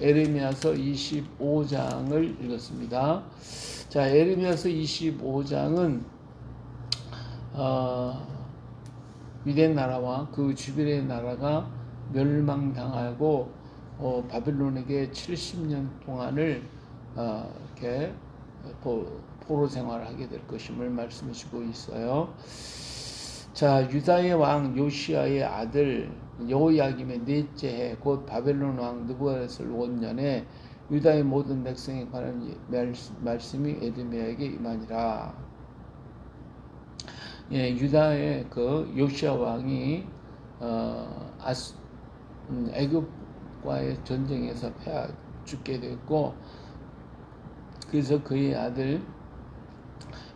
에레미야서 25장을 읽었습니다. 자, 에레미야서 25장은 유대 나라와 그 주변의 나라가 멸망당하고 바빌론에게 70년 동안을 이렇게 포로 생활을 하게 될 것임을 말씀해 주고 있어요. 자, 유다의 왕 요시아의 아들 여호야김의 넷째 해, 곧 바벨론 왕 느부갓네살 5년에 유다의 모든 백성에 관한 말씀이 에레미야에게 임하니라. 예, 유다의 그 요시아 왕이 애굽과의 전쟁에서 죽게 됐고, 그래서 그의 아들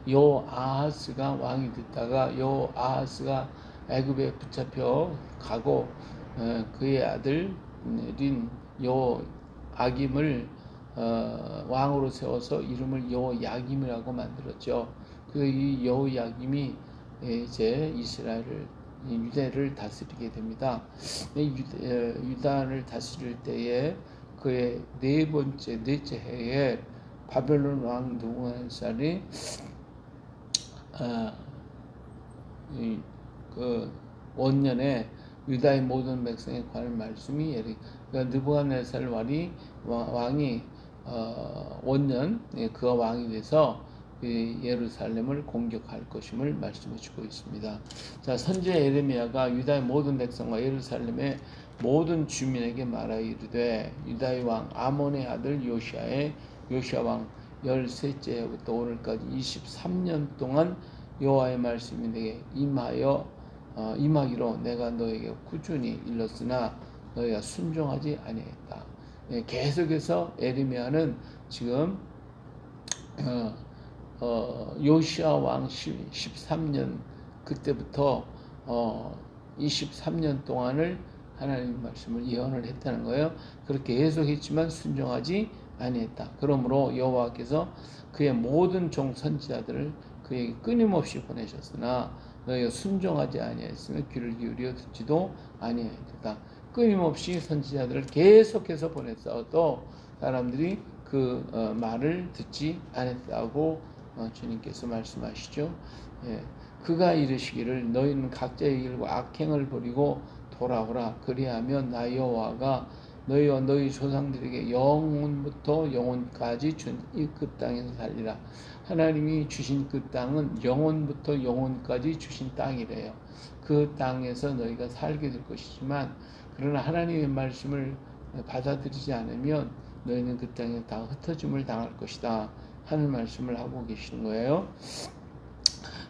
요아하스가 왕이 됐다가 요아하스가 애굽에 붙잡혀 가고, 그의 아들인 요아김을 왕으로 세워서 이름을 요야김이라고 만들었죠. 그 이 요야김이 이제 이스라엘을, 유대를 다스리게 됩니다. 유다를 다스릴 때에 그의 넷째 해에 바벨론 왕 느부갓네살이 그 원년에 유다의 모든 백성에 관한 말씀이 그러니까 느부갓네살 왕이 원년 그가 왕이 돼서 예루살렘을 공격할 것임을 말씀해 주고 있습니다. 자, 선지자 에레미야가 유다의 모든 백성과 예루살렘의 모든 주민에게 말하여 이르되, 유다의 왕 아몬의 아들 요시아 왕 13째 해부터 오늘까지 23년 동안 여호와의 말씀이 내게 임하기로 내가 너에게 꾸준히 일렀으나 너희가 순종하지 아니했다. 계속해서 에레미야는 지금 요시아 왕 13년 그때부터 23년 동안을 하나님 말씀을 예언을 했다는 거예요. 그렇게 계속했지만 순종하지 아니했다. 그러므로 여호와께서 그의 모든 종 선지자들을 그에게 끊임없이 보내셨으나 너희가 순종하지 아니하였으며 귀를 기울여 듣지도 아니하였다. 끊임없이 선지자들을 계속해서 보냈어도 사람들이 그 말을 듣지 않았다고 주님께서 말씀하시죠. 예, 그가 이르시기를 너희는 각자의 길과 악행을 버리고 돌아오라. 그리하면 나 여호와가 너희와 너희 조상들에게 영원부터 영원까지 준 이 그 땅에서 살리라. 하나님이 주신 그 땅은 영원부터 영원까지 주신 땅이래요. 그 땅에서 너희가 살게 될 것이지만, 그러나 하나님의 말씀을 받아들이지 않으면 너희는 그 땅에 다 흩어짐을 당할 것이다 하는 말씀을 하고 계시는 거예요.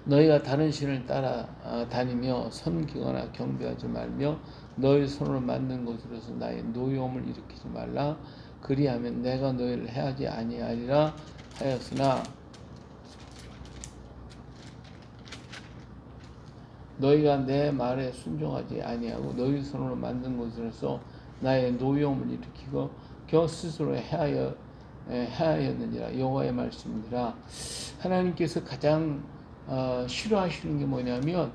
너희가 다른 신을 따라 다니며 섬기거나 경배하지 말며 너희 손으로 만든 것으로서 나의 노여움을 일으키지 말라. 그리하면 내가 너희를 해하지 아니하리라 하였으나 너희가 내 말에 순종하지 아니하고 너희 손으로 만든 것으로서 나의 노여움을 일으키고 겨 스스로 해하였느니라. 여호와의 말씀이니라. 하나님께서 가장 싫어하시는 게 뭐냐면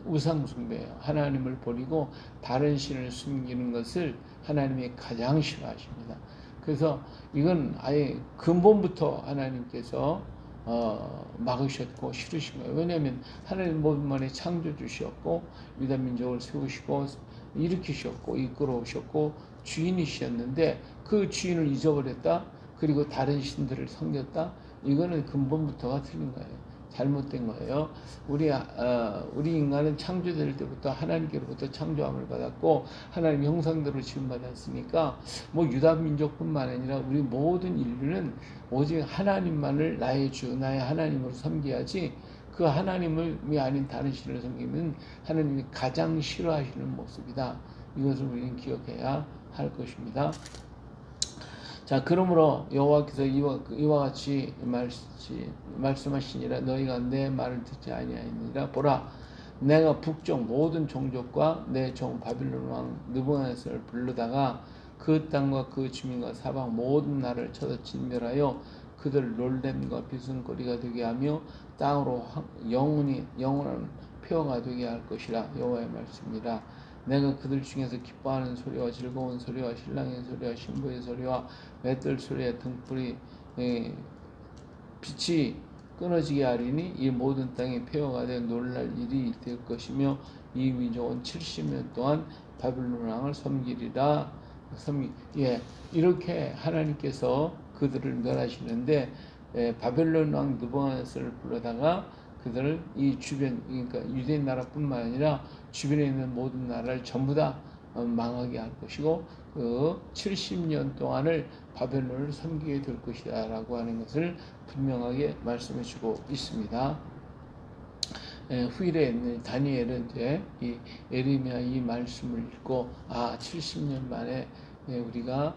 우상 숭배예요. 하나님을 버리고 다른 신을 숨기는 것을 하나님이 가장 싫어하십니다. 그래서 이건 아예 근본부터 하나님께서 막으셨고 싫으신 거예요. 왜냐하면 하나님 모든 만에 창조주셨고 유다 민족을 세우시고 일으키셨고 이끌어오셨고 주인이셨는데 그 주인을 잊어버렸다. 그리고 다른 신들을 섬겼다. 이거는 근본부터가 틀린 거예요. 잘못된 거예요. 우리 인간은 창조될 때부터 하나님께로부터 창조함을 받았고 하나님 형상대로 지음받았으니까 유다 민족뿐만 아니라 우리 모든 인류는 오직 하나님만을 나의 주, 나의 하나님으로 섬겨야지, 그 하나님이 아닌 다른 신을 섬기면 하나님이 가장 싫어하시는 모습이다. 이것을 우리는 기억해야 할 것입니다. 자, 그러므로 여호와께서 이와 같이 말씀하시니라. 너희가 내 말을 듣지 아니하였느니라. 보라, 내가 북쪽 모든 종족과 내 종 바빌론 왕 느부갓네살을 부르다가 그 땅과 그 주민과 사방 모든 나라를 쳐서 진멸하여 그들 놀램과 비순거리가 되게 하며 땅으로 영원한 표가 되게 할 것이라. 여호와의 말씀이라. 내가 그들 중에서 기뻐하는 소리와 즐거운 소리와 신랑의 소리와 신부의 소리와 맷들 소리와 등불이 빛이 끊어지게 하리니 이 모든 땅에 폐허가 되 놀랄 일이 될 것이며 이 민족은 70년 동안 바빌론 왕을 섬기리라. 이렇게 하나님께서 그들을 멸하시는데 바벨론 왕 느부갓네살을 불러다가 그들을 이 주변, 그러니까 유대인 나라뿐만 아니라 주변에 있는 모든 나라를 전부 다 망하게 할 것이고 그 70년 동안을 바벨론을 섬기게 될 것이다 라고 하는 것을 분명하게 말씀해 주고 있습니다. 후일에 다니엘은 이제 이 에레미야 이 말씀을 읽고 70년 만에 우리가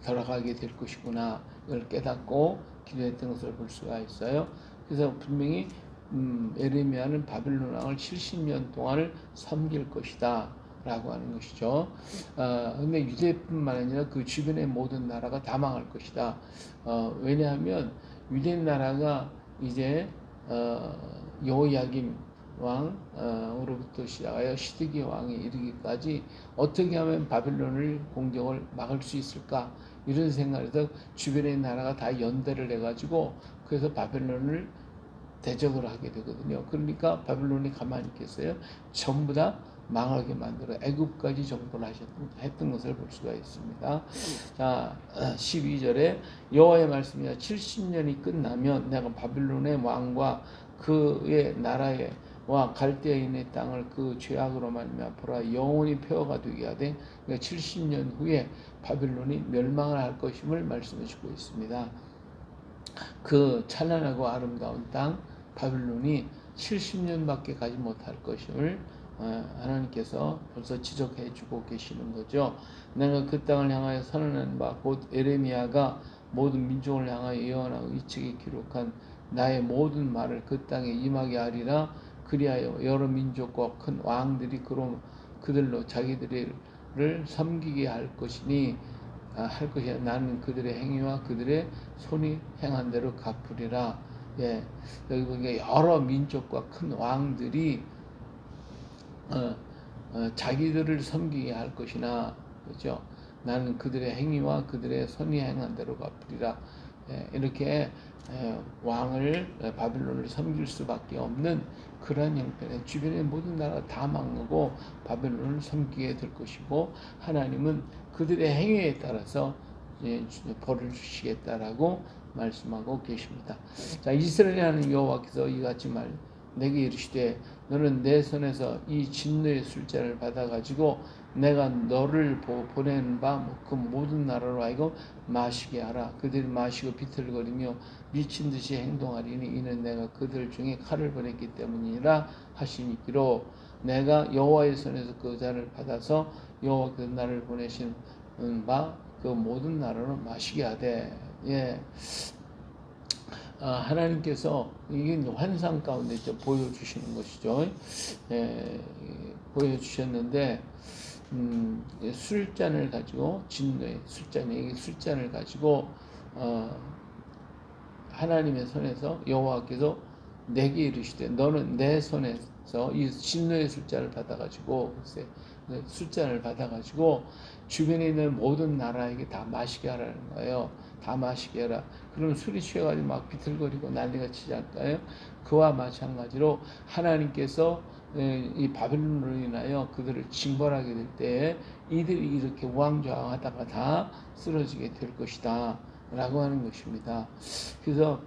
돌아가게 될 것이구나 이걸 깨닫고 기도했던 것을 볼 수가 있어요. 그래서 분명히 에레미야는 바벨론 왕을 70년 동안을 섬길 것이다 라고 하는 것이죠. 근데 유대뿐만 아니라 그 주변의 모든 나라가 다 망할 것이다. 왜냐하면 유대 나라가 이제 여호야김 왕으로부터 시작하여 시드기 왕이 이르기까지 어떻게 하면 바벨론을 공격을 막을 수 있을까 이런 생각에서 주변의 나라가 다 연대를 해가지고 그래서 바벨론을 대적을 하게 되거든요. 그러니까 바벨론이 가만히 있겠어요? 전부 다 망하게 만들어 애굽까지 정벌을 했던 것을 볼 수가 있습니다. 자, 12절에 여호와의 말씀이야 70년이 끝나면 내가 바빌론의 왕과 그의 나라에 와 갈대인의 땅을 그 죄악으로 말미암아 영원히 폐허가 되게 하되 그러니까 70년 후에 바빌론이 멸망을 할 것임을 말씀해 주고 있습니다. 그 찬란하고 아름다운 땅 바빌론이 70년밖에 가지 못할 것임을 하나님께서 벌써 지적해 주고 계시는 거죠. 내가 그 땅을 향하여 선언한 바 곧 에레미야가 모든 민족을 향하여 예언하고 이책에 기록한 나의 모든 말을 그 땅에 임하게 하리라. 그리하여 여러 민족과 큰 왕들이 그들로 자기들을 섬기게 할 것이니 할 것이야. 나는 그들의 행위와 그들의 손이 행한 대로 갚으리라. 여기 보니까 여러 민족과 큰 왕들이 자기들을 섬기게 할 것이나, 그렇죠? 나는 그들의 행위와 그들의 손이 행한 대로 갚으리라. 이렇게 왕을 바빌론을 섬길 수밖에 없는 그런 형편에 주변의 모든 나라가 다 망하고 바빌론을 섬기게 될 것이고 하나님은 그들의 행위에 따라서 벌을 주시겠다라고 말씀하고 계십니다. 자, 이스라엘에 하는 여호와께서 이같이 내게 이르시되 너는 내 손에서 이 진노의 술잔을 받아가지고 내가 너를 보내는 바 그 모든 나라로 하여금 마시게 하라. 그들이 마시고 비틀거리며 미친 듯이 행동하리니 이는 내가 그들 중에 칼을 보냈기 때문이라 하시니로 내가 여호와의 손에서 그 잔을 받아서 여호와께서 나를 보내신 바 그 모든 나라로 마시게 하되. 하나님께서 이게 환상 가운데 보여주시는 것이죠. 보여주셨는데 술잔을 가지고 진노의 술잔을 가지고 하나님의 손에서 여호와께서 내게 이르시되 너는 내 손에서 이 진노의 술잔을 받아가지고 술잔을 받아가지고 주변에 있는 모든 나라에게 다 마시게 하라는 거예요. 다 마시게 해라. 그럼 술이 취해가지고 막 비틀거리고 난리가 치지 않을까요? 그와 마찬가지로 하나님께서 이 바빌론으로 인하여 그들을 징벌하게 될 때에 이들이 이렇게 우왕좌왕하다가 다 쓰러지게 될 것이다 라고 하는 것입니다. 그래서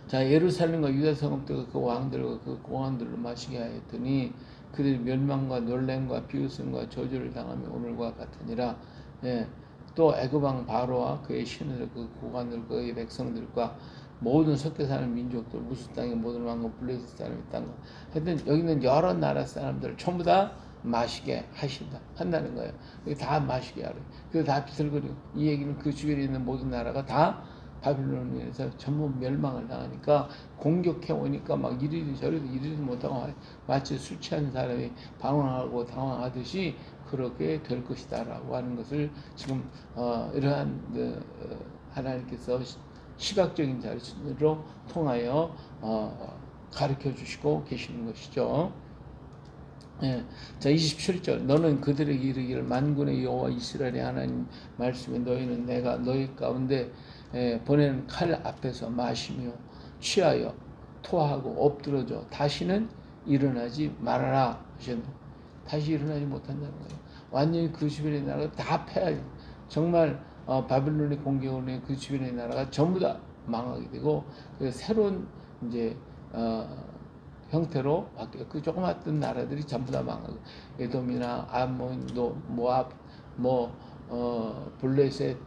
자, 예루살렘과 유다 성읍들과 그 왕들과 그 공원들로 마시게 하였더니 그들이 멸망과 놀램과 비웃음과 저주를 당하며 오늘과 같으니라. 또 애굽 왕 바로와 그의 신하들 그 고관들 그의 백성들과 모든 섞여 사는 민족들 무스 땅의 모든 왕과 블레셋 사람의 땅과 하여튼 여기 있는 여러 나라 사람들 전부 다 마시게 한다는 거예요. 다 마시게 하래. 그래서 다 비틀거리고 이 얘기는 그 주변에 있는 모든 나라가 다 바빌론에 의해서 전부 멸망을 당하니까 공격해 오니까 막 이리도 저리도 이리도 못하고 마치 술 취한 사람이 방황하고 당황하듯이 그렇게 될 것이다 라고 하는 것을 지금 이러한 하나님께서 시각적인 자료로 통하여 가르쳐 주시고 계시는 것이죠. 예. 자, 27절. 너는 그들에게 이르기를 만군의 여호와 이스라엘의 하나님 말씀에 너희는 내가 너희 가운데 보내는 칼 앞에서 마시며 취하여 토하고 엎드러져 다시는 일어나지 말아라 하셨네. 다시 일어나지 못한다는 거예요. 완전히 그 주변의 나라가 다 패야지. 정말 바빌론의 공격으로 그 주변의 나라가 전부 다 망하게 되고 그 새로운 이제 형태로 바뀌어 그 조그맣던 나라들이 전부 다 망하고 에돔이나 암몬도 모압 블레셋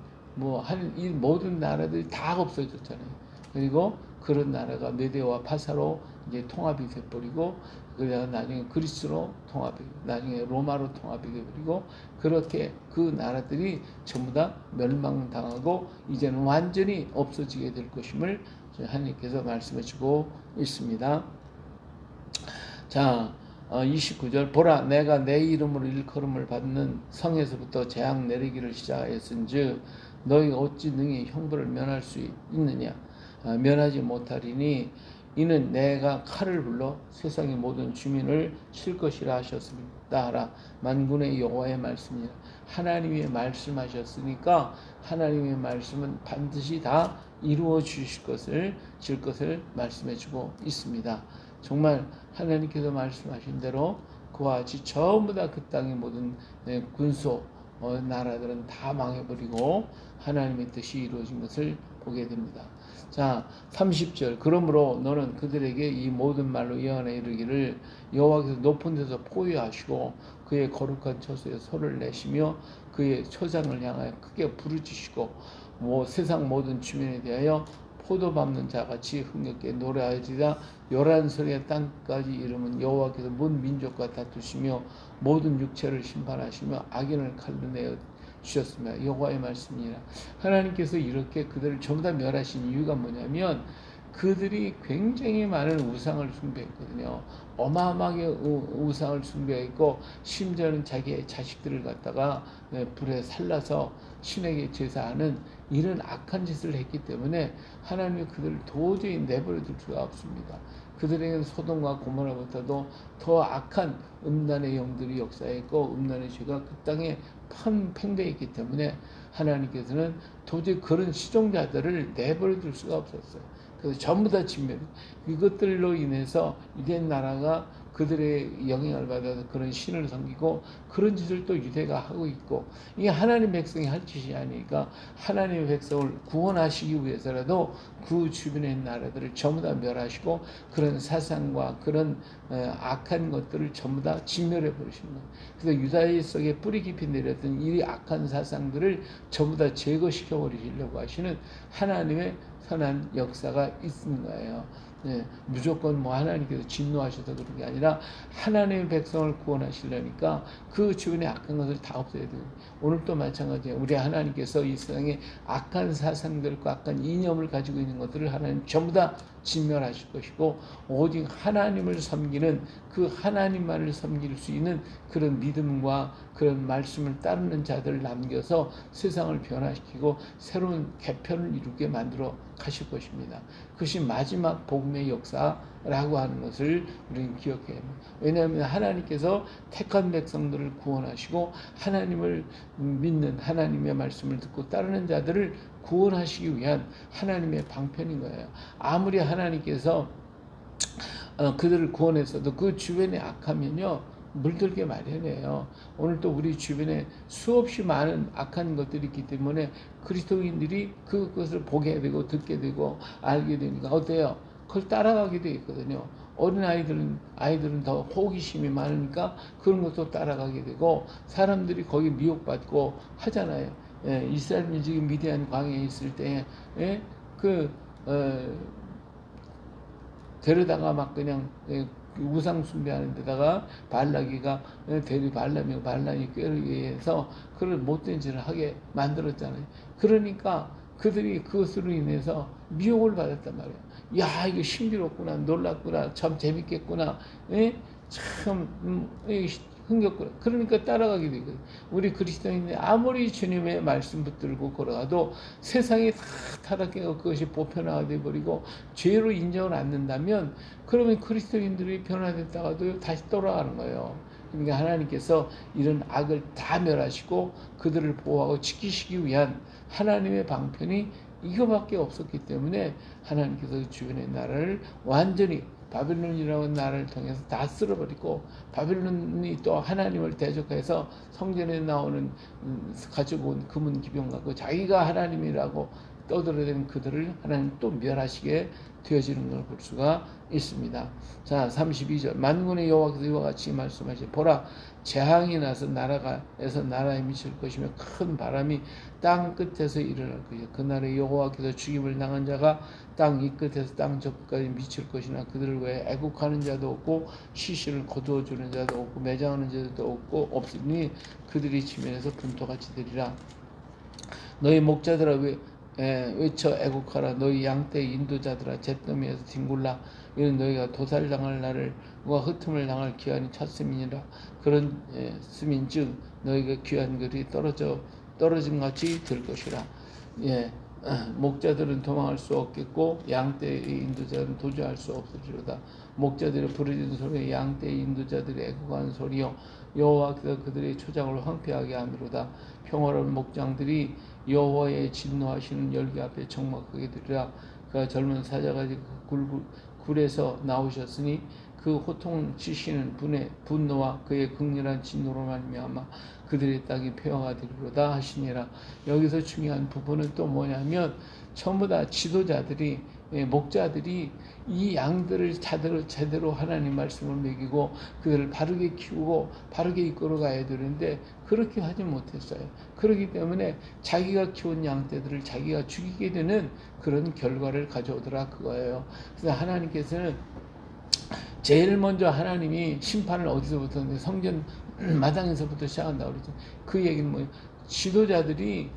한 이 모든 나라들이 다 없어졌잖아요. 그리고 그런 나라가 메데와 파사로 이제 통합이 돼버리고 그다가 나중에 그리스로 통합이 나중에 로마로 통합이 돼버리고 그렇게 그 나라들이 전부 다 멸망당하고 이제는 완전히 없어지게 될 것임을 하나님께서 말씀해 주고 있습니다. 자, 29절 보라 내가 내 이름으로 일컬음을 받는 성에서부터 재앙 내리기를 시작하였은즉 너희가 어찌 능히 형벌을 면할 수 있느냐 면하지 못하리니 이는 내가 칼을 불러 세상의 모든 주민을 칠 것이라 하셨습니다 하라. 만군의 여호와의 말씀이라. 하나님이 말씀하셨으니까 하나님의 말씀은 반드시 다 이루어 주실 것을 말씀해 주고 있습니다. 정말 하나님께서 말씀하신 대로 그와 같이 전부 다 그 땅의 모든 군소 나라들은 다 망해버리고 하나님의 뜻이 이루어진 것을 보게 됩니다. 자, 30절 그러므로 너는 그들에게 이 모든 말로 예언해 이르기를 여호와께서 높은 데서 포효하시고 그의 거룩한 처소에 소를 내시며 그의 초장을 향하여 크게 부르짖으시고 세상 모든 주민에 대하여 포도 밟는 자같이 흥겹게 노래하리라. 요란 소리의 땅까지 이르면 여호와께서 문 민족과 다투시며 모든 육체를 심판하시며 악인을 칼로 내어 주셨습니다. 여호와의 말씀이라. 하나님께서 이렇게 그들을 전부 다 멸하신 이유가 뭐냐면 그들이 굉장히 많은 우상을 숭배했거든요. 어마어마하게 우상을 숭배했고 심지어는 자기의 자식들을 갖다가 불에 살라서 신에게 제사하는 이런 악한 짓을 했기 때문에 하나님이 그들을 도저히 내버려 둘 수가 없습니다. 그들에게는 소돔과 고모라보다도 더 악한 음란의 영들이 역사했고 음란의 죄가 그 땅에 팽배했기 때문에 하나님께서는 도저히 그런 시종자들을 내버려 둘 수가 없었어요. 그래서 전부 다 진멸. 이것들로 인해서 유대인 나라가 그들의 영향을 받아서 그런 신을 섬기고 그런 짓을 또 유대가 하고 있고 이게 하나님 백성이 할 짓이 아니니까 하나님의 백성을 구원하시기 위해서라도 그 주변의 나라들을 전부 다 멸하시고 그런 사상과 그런 악한 것들을 전부 다 진멸해 버리시는 거예요. 그래서 유다인 속에 뿌리 깊이 내렸던 이 악한 사상들을 전부 다 제거시켜 버리시려고 하시는 하나님의 선한 역사가 있는 거예요. 무조건 하나님께서 진노하셔서 그런 게 아니라 하나님의 백성을 구원하시려니까 그 주변의 악한 것을 다 없애야 돼요. 오늘도 마찬가지예요. 우리 하나님께서 이 세상에 악한 사상들과 악한 이념을 가지고 있는 것들을 하나님 전부 다 진멸하실 것이고 오직 하나님을 섬기는 그 하나님만을 섬길 수 있는 그런 믿음과 그런 말씀을 따르는 자들을 남겨서 세상을 변화시키고 새로운 개편을 이루게 만들어 가실 것입니다. 그것이 마지막 복음의 역사라고 하는 것을 우리는 기억해야 합니다. 왜냐하면 하나님께서 택한 백성들을 구원하시고 하나님을 믿는 하나님의 말씀을 듣고 따르는 자들을 구원하시기 위한 하나님의 방편인 거예요. 아무리 하나님께서 그들을 구원했어도 그 주변에 악하면요 물들게 마련이에요. 오늘 또 우리 주변에 수없이 많은 악한 것들이 있기 때문에 그리스도인들이 그것을 보게 되고 듣게 되고 알게 되니까 어때요? 그걸 따라가게 돼 있거든요. 어린 아이들은 더 호기심이 많으니까 그런 것도 따라가게 되고 사람들이 거기 미혹받고 하잖아요. 이스라엘 민족이 미디안 광야에 있을 때 데려다가 막 그냥 우상 숭배하는 데다가 발락이가 발람이 꾀르기 위해서 그런 못된 짓을 하게 만들었잖아요. 그러니까 그들이 그것으로 인해서 미혹을 받았단 말이에요. 야, 이거 신비롭구나, 놀랍구나, 참 재밌겠구나, 참 흥겹구나. 그러니까 따라가게 되거든요. 우리 그리스도인이 아무리 주님의 말씀 붙들고 걸어가도 세상이 다 타락해서 그것이 보편화가 되어버리고 죄로 인정을 안 된다면 그러면 그리스도인들이 변화됐다가도 다시 돌아가는 거예요. 그러니까 하나님께서 이런 악을 다 멸하시고 그들을 보호하고 지키시기 위한 하나님의 방편이 이거밖에 없었기 때문에 하나님께서 주변의 나라를 완전히 바벨론이라는 나라를 통해서 다 쓸어버리고, 바벨론이 또 하나님을 대적해서 성전에 나오는 가지고 온 금은 기병 갖고 자기가 하나님이라고 떠들어대는 그들을 하나님 또 멸하시게 되어지는 걸 볼 수가 있습니다. 자, 32절. 만군의 여호와께서 이와 같이 말씀하시되, 보라, 재앙이 나서 나라에서 나라에 미칠 것이며 큰 바람이 땅 끝에서 일어날 것이다. 그날에 여호와께서 죽임을 당한 자가 땅 이 끝에서 땅 저 끝까지 미칠 것이나 그들을 위해 애국하는 자도 없고 시신을 거두어 주는 자도 없고 매장하는 자도 없고 없으니 그들이 지면에서 분토같이 되리라. 너희 목자들아 외쳐 애국하라. 너희 양떼의 인도자들아 잿더미에서 뒹굴라. 이는 너희가 도살당할 날을 과 흩음을 당할 기한이 찼음이니라. 그런 스민즉 너희가 귀한 것이 떨어진 같이 될 것이라. 목자들은 도망할 수 없겠고 양떼의 인도자들은 도주할 수 없으리로다. 목자들의 부르짖는 소리에 양떼의 인도자들이 애국하는 소리요 여호와께서 그들의 초장을 황폐하게 하미로다. 평화로운 목장들이 여호와의 진노하시는 열기 앞에 적막하게 되리라. 그가 젊은 사자같이 굴에서 나오셨으니 그 호통을 치시는 분노와 그의 극렬한 진노로 말미암아 그들의 땅이 폐허가 되리로다 하시니라. 여기서 중요한 부분은 또 뭐냐면 전부 다 지도자들이, 목자들이 이 양들을 제대로 하나님 말씀을 먹이고 그들을 바르게 키우고 바르게 이끌어 가야 되는데 그렇게 하지 못했어요. 그렇기 때문에 자기가 키운 양떼들을 자기가 죽이게 되는 그런 결과를 가져오더라 그거예요. 그래서 하나님께서는 제일 먼저 하나님이 심판을 어디서부터 성전 마당에서부터 시작한다고 그러죠. 그 얘기는 뭐예요? 지도자들이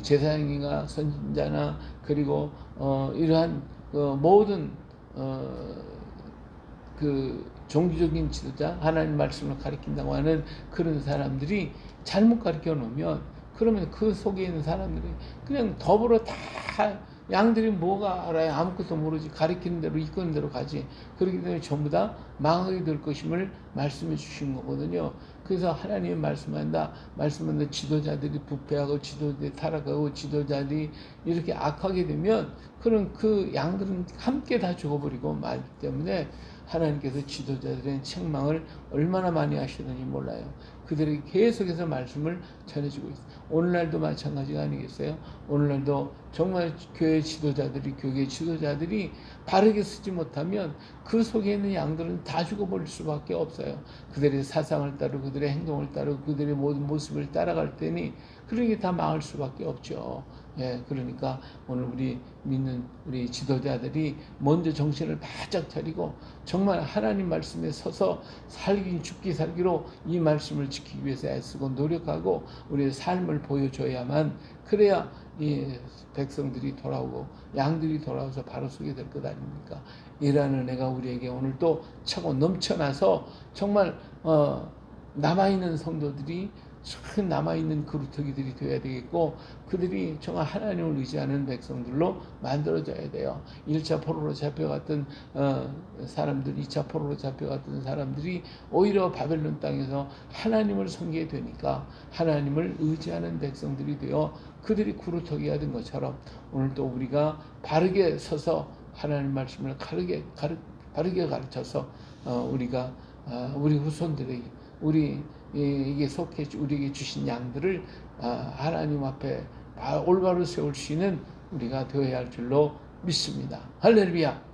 제사장이나 선지자나 그리고 이러한 모든 그 종교적인 지도자, 하나님 말씀을 가리킨다고 하는 그런 사람들이 잘못 가르쳐 놓으면, 그러면 그 속에 있는 사람들이 그냥 더불어 다 양들이 뭐가 알아요? 아무것도 모르지. 가리키는 대로 이끄는 대로 가지. 그렇기 때문에 전부 다 망하게 될 것임을 말씀해 주신 거거든요. 그래서 하나님이 말씀한다 지도자들이 부패하고 지도자들이 타락하고 지도자들이 이렇게 악하게 되면 그런 그 양들은 함께 다 죽어버리고 말기 때문에 하나님께서 지도자들의 책망을 얼마나 많이 하시는지 몰라요. 그들이 계속해서 말씀을 전해주고 있어요. 오늘날도 마찬가지가 아니겠어요? 오늘날도 정말 교회 지도자들이 바르게 쓰지 못하면 그 속에 있는 양들은 다 죽어버릴 수밖에 없어요. 그들의 사상을 따르고 그들의 행동을 따르고 그들의 모든 모습을 따라갈 때니 그러게 다 망할 수밖에 없죠. 그러니까 오늘 우리 믿는 우리 지도자들이 먼저 정신을 바짝 차리고 정말 하나님 말씀에 서서 죽기 살기로 이 말씀을 지키기 위해서 애쓰고 노력하고 우리의 삶을 보여줘야만, 그래야 이 백성들이 돌아오고 양들이 돌아와서 바로 서게 될 것 아닙니까? 이라는 은혜가 우리에게 오늘 또 차고 넘쳐나서 정말 남아있는 성도들이 남아있는 그루터기들이 되어야 되겠고, 그들이 정말 하나님을 의지하는 백성들로 만들어져야 돼요. 1차 포로로 잡혀갔던 사람들, 2차 포로로 잡혀갔던 사람들이 오히려 바벨론 땅에서 하나님을 섬기게 되니까 하나님을 의지하는 백성들이 되어 그들이 그루터기가 된 것처럼 오늘 또 우리가 바르게 서서 하나님 말씀을 바르게 가르쳐서 우리가 우리 후손들에게 이게 속해 우리에게 주신 양들을 하나님 앞에 올바로 세울 수 있는 우리가 되어야 할 줄로 믿습니다. 할렐루야.